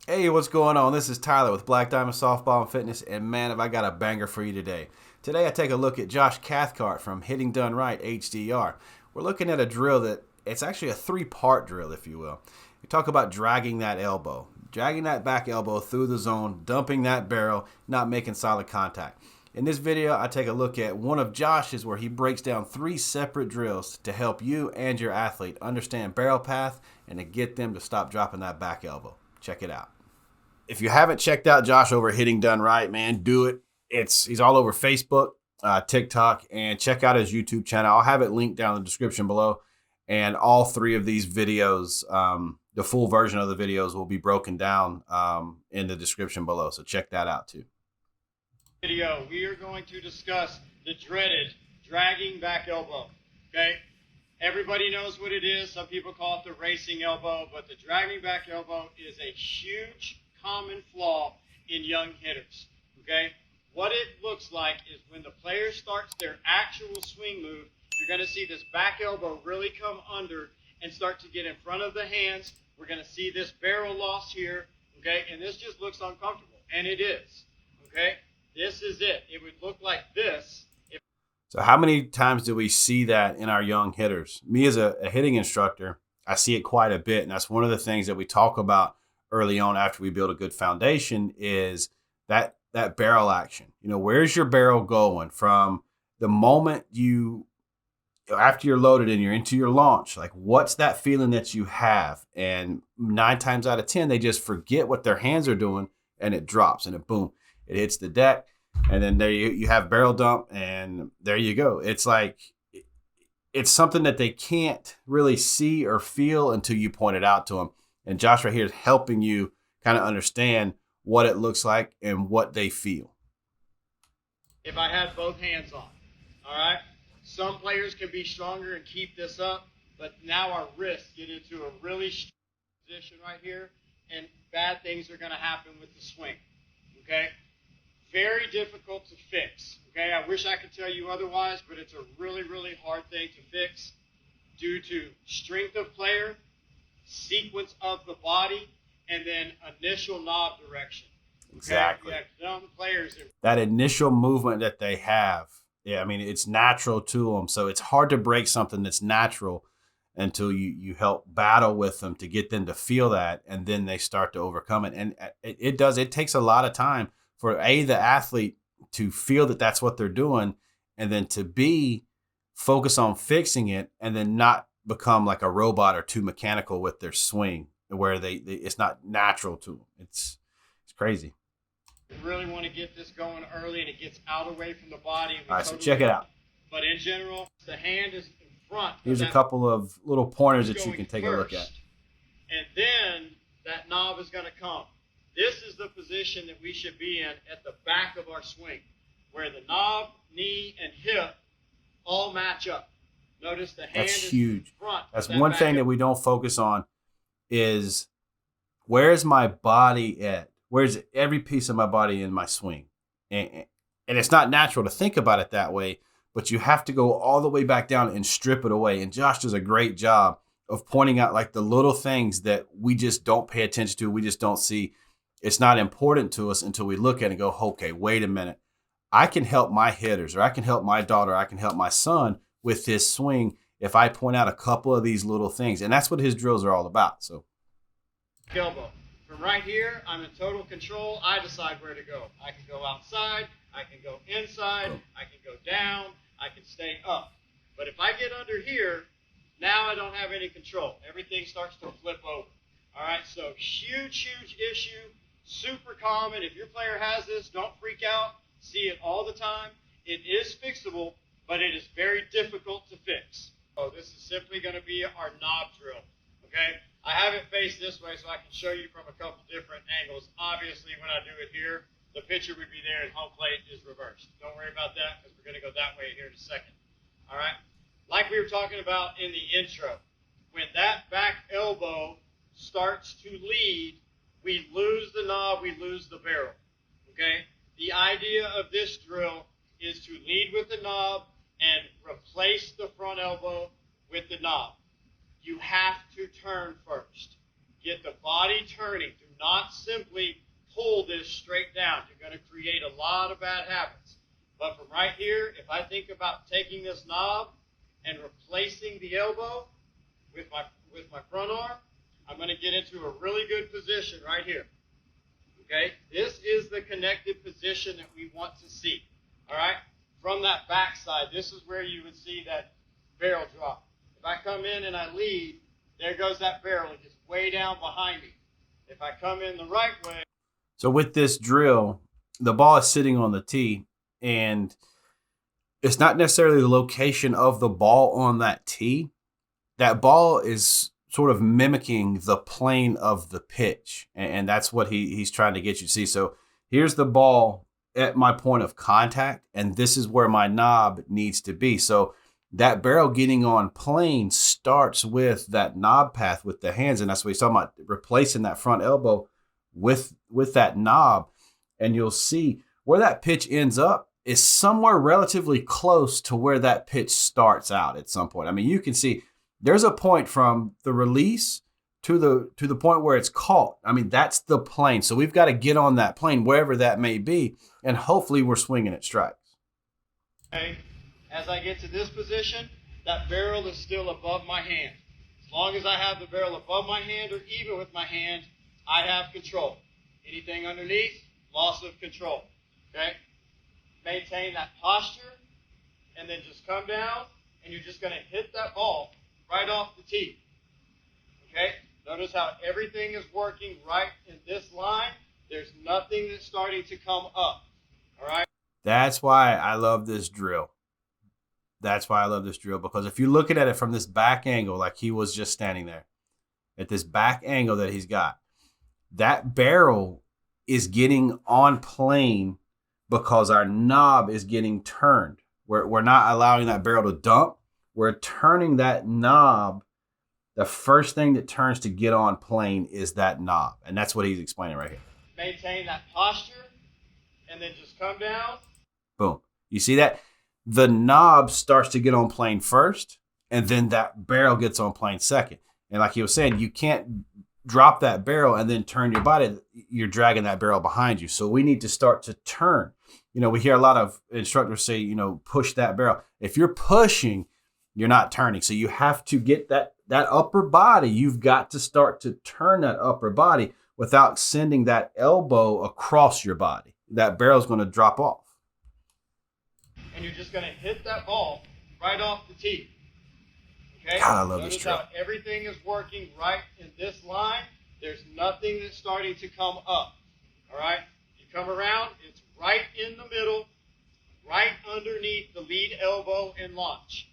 Hey, what's going on? This is Tyler with Black Diamond Softball and Fitness, and man, have I got a banger for you today. Today, I take a look at Josh Cathcart from Hitting Done Right HDR. We're looking at a drill that it's actually a three-part drill, if you will. We talk about dragging that back elbow through the zone, dumping that barrel, not making solid contact. In this video, I take a look at one of Josh's where he breaks down three separate drills to help you and your athlete understand barrel path and to get them to stop dropping that back elbow. Check it out. If you haven't checked out Josh over Hitting Done Right, man, do it. He's all over Facebook, TikTok, and check out his YouTube channel. I'll have it linked down in the description below. And all three of these videos, the full version of the videos will be broken down in the description below. So check that out too. Video, we are going to discuss the dreaded dragging back elbow. Okay? Everybody knows what it is. Some people call it the racing elbow, but the dragging back elbow is a huge common flaw in young hitters. Okay? What it looks like is when the player starts their actual swing move, you're going to see this back elbow really come under and start to get in front of the hands. We're going to see this barrel loss here. Okay? And this just looks uncomfortable. And it is. Okay? This is it. It would look like this. So how many times do we see that in our young hitters? Me as a hitting instructor, I see it quite a bit. And that's one of the things that we talk about early on after we build a good foundation is that barrel action. You know, where's your barrel going from the moment after you're loaded and you're into your launch? Like, what's that feeling that you have? And 9 times out of 10, they just forget what their hands are doing and it drops and it boom, it hits the deck. And then there you have barrel dump, and there you go. It's like it's something that they can't really see or feel until you point it out to them. And Josh right here is helping you kind of understand what it looks like and what they feel. If I had both hands on, all right? Some players can be stronger and keep this up, but now our wrists get into a really strong position right here, and bad things are going to happen with the swing, okay? Very difficult to fix, okay? I wish I could tell you otherwise, but it's a really, really hard thing to fix due to strength of player, sequence of the body, and then initial knob direction. Okay? Exactly. You have young players that initial movement that they have, yeah, I mean, it's natural to them. So it's hard to break something that's natural until you help battle with them to get them to feel that, and then they start to overcome it. And it takes a lot of time for the athlete to feel that that's what they're doing, and then to focus on fixing it, and then not become like a robot or too mechanical with their swing where they it's not natural to them. It's crazy. You really want to get this going early, and it gets out away from the body. All right, so check it out. But in general, the hand is in front. Here's a couple of little pointers that you can take a look at. And then that knob is going to come. This is the position that we should be in at the back of our swing, where the knob, knee, and hip all match up. Notice the hand is huge. In front. That's one thing that we don't focus on is where's my body at? Where's every piece of my body in my swing? And it's not natural to think about it that way, but you have to go all the way back down and strip it away. And Josh does a great job of pointing out like the little things that we just don't pay attention to. We just don't see. It's not important to us until we look at it and go, okay, wait a minute. I can help my hitters, or I can help my daughter, I can help my son with this swing if I point out a couple of these little things. And that's what his drills are all about. So, elbow. From right here, I'm in total control. I decide where to go. I can go outside. I can go inside. I can go down. I can stay up. But if I get under here, now I don't have any control. Everything starts to flip over. All right, so huge issue. Super common. If your player has this, don't freak out. See it all the time. It is fixable, but it is very difficult to fix. So this is simply going to be our knob drill. Okay? I have it faced this way so I can show you from a couple different angles. Obviously, when I do it here, the pitcher would be there and home plate is reversed. Don't worry about that because we're going to go that way here in a second. All right? Like we were talking about in the intro, when that back elbow starts to lead, we lose the knob, we lose the barrel. Okay? The idea of this drill is to lead with the knob and replace the front elbow with the knob. You have to turn first. Get the body turning. Do not simply pull this straight down. You're going to create a lot of bad habits. But from right here, if I think about taking this knob and replacing the elbow with my front arm, I'm going to get into a really good position right here. Okay? This is the connected position that we want to see. All right? From that backside, this is where you would see that barrel drop. If I come in and I lead, there goes that barrel. It gets way down behind me. If I come in the right way. So with this drill, the ball is sitting on the tee, and it's not necessarily the location of the ball on that tee. That ball is sort of mimicking the plane of the pitch, and that's what he's trying to get you to see. So here's the ball at my point of contact, and this is where my knob needs to be. So that barrel getting on plane starts with that knob path with the hands, and that's what he's talking about, replacing that front elbow with that knob. And you'll see where that pitch ends up is somewhere relatively close to where that pitch starts out at some point. I mean, you can see there's a point from the release to the point where it's caught. I mean, that's the plane. So we've got to get on that plane, wherever that may be, and hopefully we're swinging at strikes. Okay. As I get to this position, that barrel is still above my hand. As long as I have the barrel above my hand or even with my hand, I have control. Anything underneath, loss of control. Okay? Maintain that posture, and then just come down, and you're just going to hit that ball right off the tee. Okay? Notice how everything is working right in this line. There's nothing that's starting to come up. All right? That's why I love this drill. That's why I love this drill, because if you're looking at it from this back angle, like he was just standing there, at this back angle that he's got, that barrel is getting on plane because our knob is getting turned. We're not allowing that barrel to dump. We're turning that knob. The first thing that turns to get on plane is that knob. And that's what he's explaining right here. Maintain that posture, and then just come down. Boom. You see that? The knob starts to get on plane first, and then that barrel gets on plane second. And like he was saying, you can't drop that barrel and then turn your body. You're dragging that barrel behind you. So we need to start to turn. You know, we hear a lot of instructors say, you know, push that barrel. If you're pushing, you're not turning. So you have to get that upper body. You've got to start to turn that upper body without sending that elbow across your body. That barrel is going to drop off. And you're just going to hit that ball right off the tee. Okay? God, I love Notice this drill. how everything is working right in this line. There's nothing that's starting to come up. All right? You come around, it's right in the middle, right underneath the lead elbow and launch.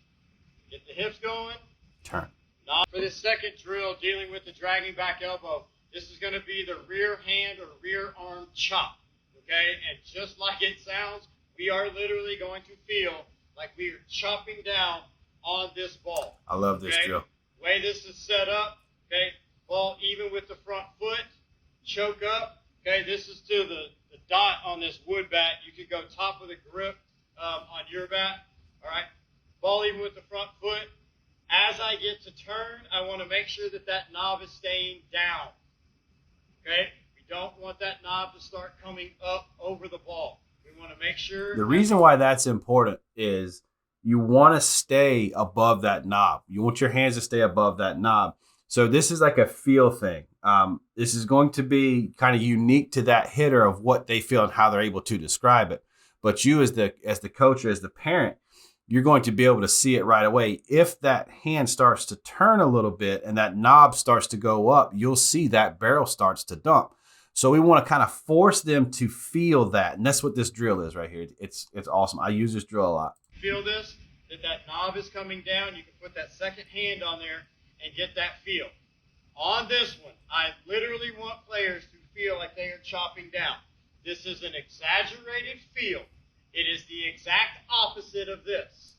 Get the hips going. Turn. Now for this second drill, dealing with the dragging back elbow, this is going to be the rear hand or rear arm chop. Okay? And just like it sounds, we are literally going to feel like we are chopping down on this ball. I love this drill. The way this is set up, okay, ball even with the front foot, choke up. Okay, this is to the dot on this wood bat. You can go top of the grip on your bat. All right, ball even with the front foot. As I get to turn, I want to make sure that that knob is staying down. Okay, we don't want that knob to start coming up over the ball. We want to make sure. The reason why that's important is you want to stay above that knob. You want your hands to stay above that knob. So this is like a feel thing. This is going to be kind of unique to that hitter of what they feel and how they're able to describe it. But you as the coach or as the parent, you're going to be able to see it right away. If that hand starts to turn a little bit and that knob starts to go up, you'll see that barrel starts to dump. So we want to kind of force them to feel that. And that's what this drill is right here. It's awesome. I use this drill a lot. Feel this, that knob is coming down. You can put that second hand on there and get that feel. On this one, I literally want players to feel like they are chopping down. This is an exaggerated feel. It is the exact opposite of this.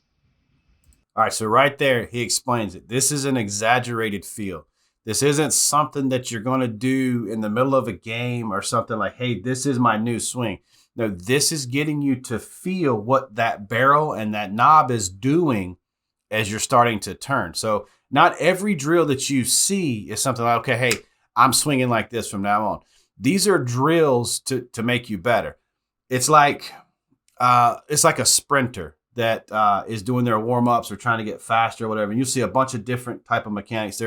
All right, so right there, he explains it. This is an exaggerated feel. This isn't something that you're going to do in the middle of a game or something like, hey, this is my new swing. No, this is getting you to feel what that barrel and that knob is doing as you're starting to turn. So not every drill that you see is something like, okay, hey, I'm swinging like this from now on. These are drills to make you better. It's like a sprinter that is doing their warm-ups or trying to get faster or whatever. And you see a bunch of different type of mechanics.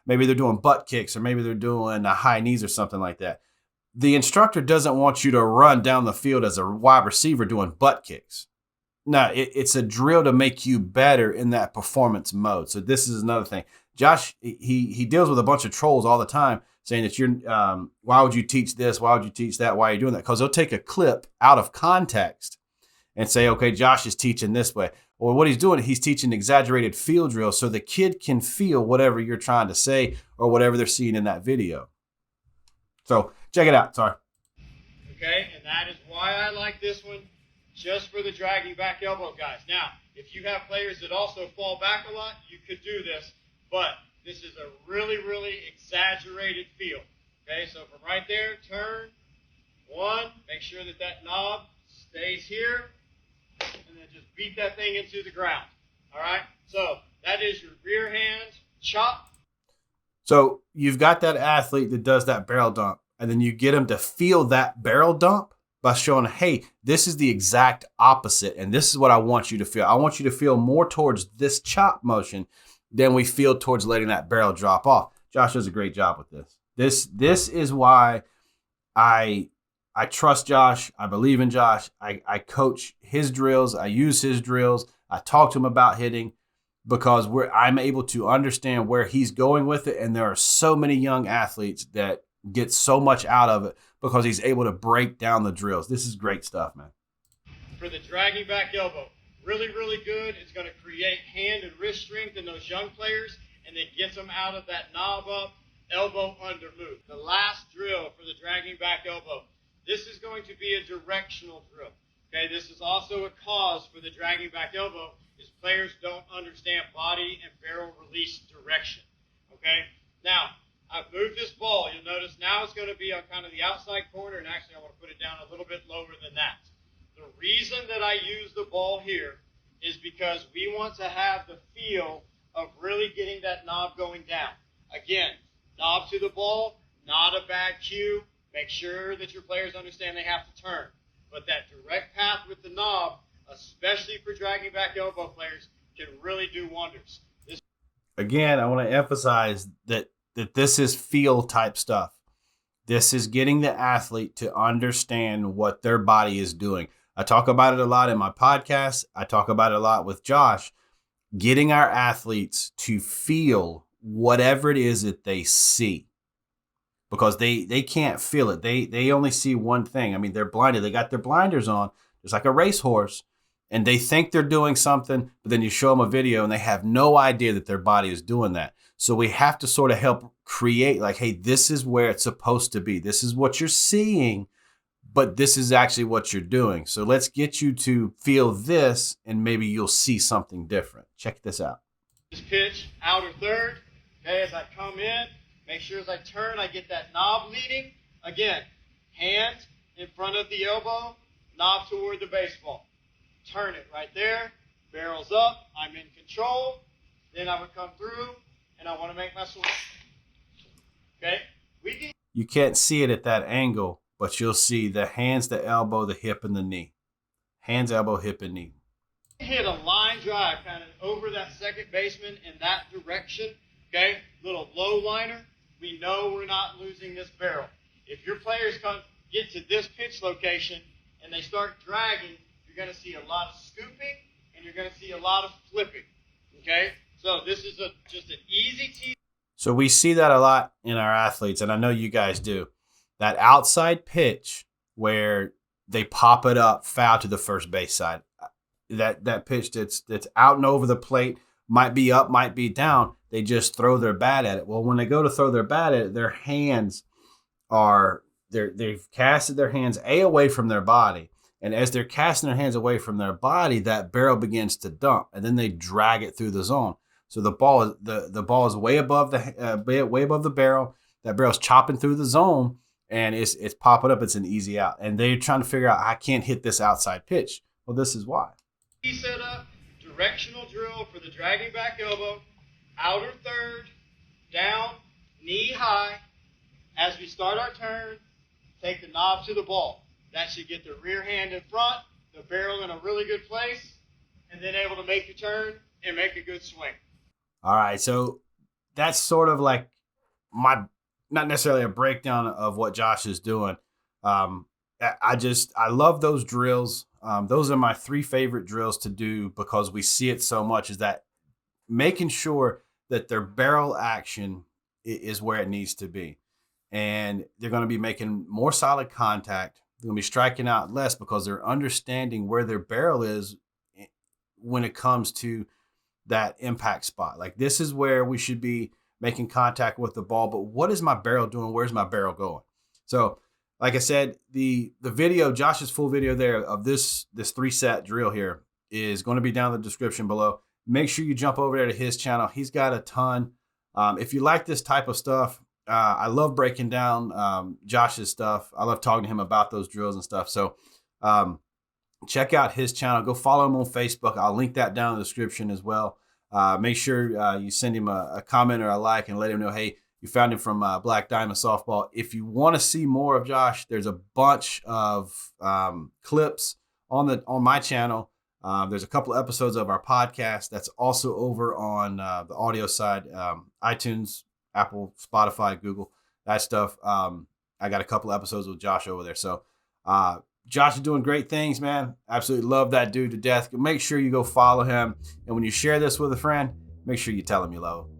Maybe they're doing butt kicks, or maybe they're doing high knees or something like that. The instructor doesn't want you to run down the field as a wide receiver doing butt kicks. No, it's a drill to make you better in that performance mode. So this is another thing. Josh, he deals with a bunch of trolls all the time saying that why would you teach this? Why would you teach that? Why are you doing that? Because they'll take a clip out of context and say, okay, Josh is teaching this way. Or what he's doing, he's teaching exaggerated field drills so the kid can feel whatever you're trying to say or whatever they're seeing in that video. So check it out. Sorry. Okay, and that is why I like this one, just for the dragging back elbow guys. Now, if you have players that also fall back a lot, you could do this, but this is a really, really exaggerated feel. Okay, so from right there, turn, one, make sure that that knob stays here, and then just beat that thing into the ground. All right, so that is your rear hand chop. So you've got that athlete that does that barrel dump, and then you get him to feel that barrel dump by showing, hey, this is the exact opposite, and this is what I want you to feel. I want you to feel more towards this chop motion than we feel towards letting that barrel drop off. Josh does a great job with this. This is why I trust Josh. I believe in Josh. I coach his drills. I use his drills. I talk to him about hitting because I'm able to understand where he's going with it, and there are so many young athletes that get so much out of it because he's able to break down the drills. This is great stuff, man. For the dragging back elbow, really, really good. It's going to create hand and wrist strength in those young players, and it gets them out of that knob up, elbow under move. The last drill for the dragging back elbow, this is going to be a directional drill. Okay, this is also a cause for the dragging back elbow is players don't understand body and barrel release direction. Okay, now I've moved this ball. You'll notice now it's going to be on kind of the outside corner, and actually I want to put it down a little bit lower than that. The reason that I use the ball here is because we want to have the feel of really getting that knob going down. Again, knob to the ball, not a bad cue. Make sure that your players understand they have to turn. But that direct path with the knob, especially for dragging back elbow players, can really do wonders. Again, I want to emphasize that this is feel type stuff. This is getting the athlete to understand what their body is doing. I talk about it a lot in my podcast. I talk about it a lot with Josh. Getting our athletes to feel whatever it is that they see, because they can't feel it. They only see one thing. I mean, they're blinded. They got their blinders on, just like a racehorse, and they think they're doing something, but then you show them a video and they have no idea that their body is doing that. So we have to sort of help create like, hey, this is where it's supposed to be. This is what you're seeing, but this is actually what you're doing. So let's get you to feel this, and maybe you'll see something different. Check this out. This pitch, outer third. Okay, as I come in, make sure as I turn, I get that knob leading. Again, hand in front of the elbow, knob toward the baseball. Turn it right there, barrels up, I'm in control. Then I would come through, and I want to make my swing. Okay? You can't see it at that angle, but you'll see the hands, the elbow, the hip, and the knee. Hands, elbow, hip, and knee. Hit a line drive kind of over that second baseman in that direction. Okay? Little low liner. We know we're not losing this barrel. If your players get to this pitch location and they start dragging, you're going to see a lot of scooping and you're going to see a lot of flipping. Okay? So this is just an easy team. So we see that a lot in our athletes, and I know you guys do. That outside pitch where they pop it up foul to the first base side. That pitch that's out and over the plate, might be up, might be down. They just throw their bat at it. Well, when they go to throw their bat at it, their hands they've casted their hands away from their body. And as they're casting their hands away from their body, that barrel begins to dump, and then they drag it through the zone. So the ball is way above the barrel. That barrel's chopping through the zone, and it's popping up. It's an easy out, and they're trying to figure out, I can't hit this outside pitch. Well, this is why. Set up, directional drill for the dragging back elbow, outer third, down, knee high. As we start our turn, knob to the ball. That should get the rear hand in front, the barrel in a really good place, and then able to make the turn and make a good swing. All right, so that's sort of like my, not necessarily a breakdown of what Josh is doing. I love those drills. Those are my 3 favorite drills to do because we see it so much. Is that making sure that their barrel action is where it needs to be, and they're going to be making more solid contact. They're going to be striking out less because they're understanding where their barrel is when it comes to that impact spot. Like, this is where we should be making contact with the ball, but what is my barrel doing? Where's my barrel going? So, like I said, the video, Josh's full video there of this 3-set drill here is going to be down in the description below. Make sure you jump over there to his channel. He's got a ton. If you like this type of stuff, I love breaking down Josh's stuff. I love talking to him about those drills and stuff. So check out his channel. Go follow him on Facebook. I'll link that down in the description as well. Make sure you send him a comment or a like and let him know, hey, you found him from Black Diamond Softball. If you want to see more of Josh, there's a bunch of clips on my channel. There's a couple of episodes of our podcast that's also over on the audio side, iTunes, Apple, Spotify, Google, that stuff. I got a couple of episodes with Josh over there. So Josh is doing great things, man. Absolutely love that dude to death. Make sure you go follow him. And when you share this with a friend, make sure you tell him you love him.